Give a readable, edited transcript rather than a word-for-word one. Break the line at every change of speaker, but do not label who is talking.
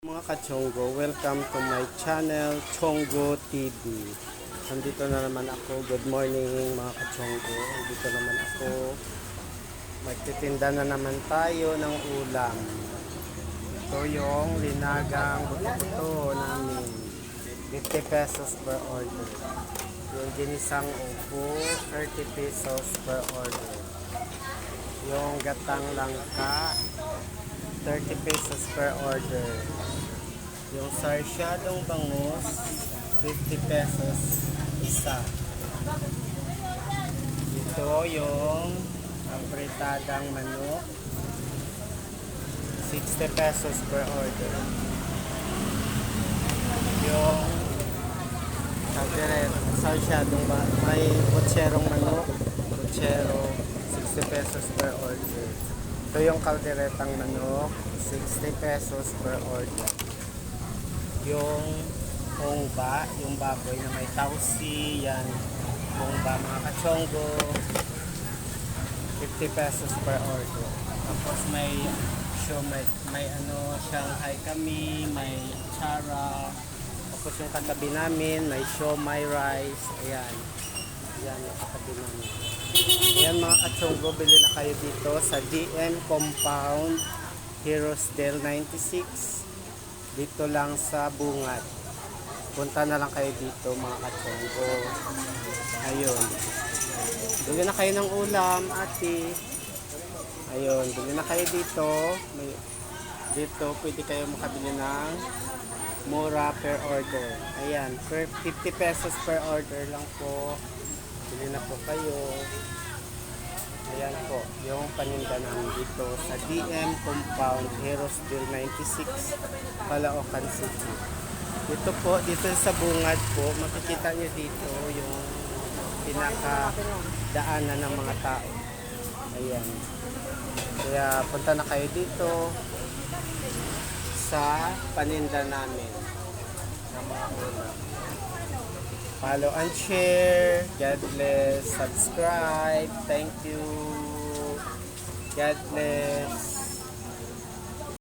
Mga ka-Chonggo, welcome to my channel, Chonggo TV. Nandito na naman ako. Good morning mga ka-Chonggo. Nandito naman ako. Magtitinda na naman tayo ng ulam. Ito yung linagang buto namin. 50 pesos per order. Yung ginisang upo, 30 pesos per order. Yung gatang langka, 30 pesos per order. Yung sarsyadong bangus, 50 pesos isa. Ito yung abritadang manok, 60 pesos per order. Yung sarsyadong may butcherong manok, butsero, 60 pesos per order. Ito yung kalderetang manok, 60 pesos per order. Yung ongba, yung baboy na may tausi, yan. Ongba mga ka-Chonggo, 50 pesos per order. Tapos may Shanghai kami, may chara. Tapos yung katabi namin, may siomai rice. Ayan. Ayan yung katabi namin. Ayan mga ka-Chonggo, bili na kayo dito sa DM Compound, Heroesdale 96. Dito lang sa Bungad. Punta na lang kayo dito mga ka-Chonggo. Ayun. Bili na kayo ng ulam, ate. Ayun, bili na kayo dito. Dito pwede kayo makabili ng mura per order. Ayan, 50 pesos per order lang po. Bili na po kayo. Ayan po, yung paninda namin dito sa DM Compound, Heroesdale 96, Caloocan City. Dito po, dito sa Bungad po, makikita nyo dito yung pinakadaanan ng mga tao. Ayan. Kaya punta na kayo dito sa paninda namin ng mga ulam. Follow and share. God bless. Subscribe. Thank you. God bless.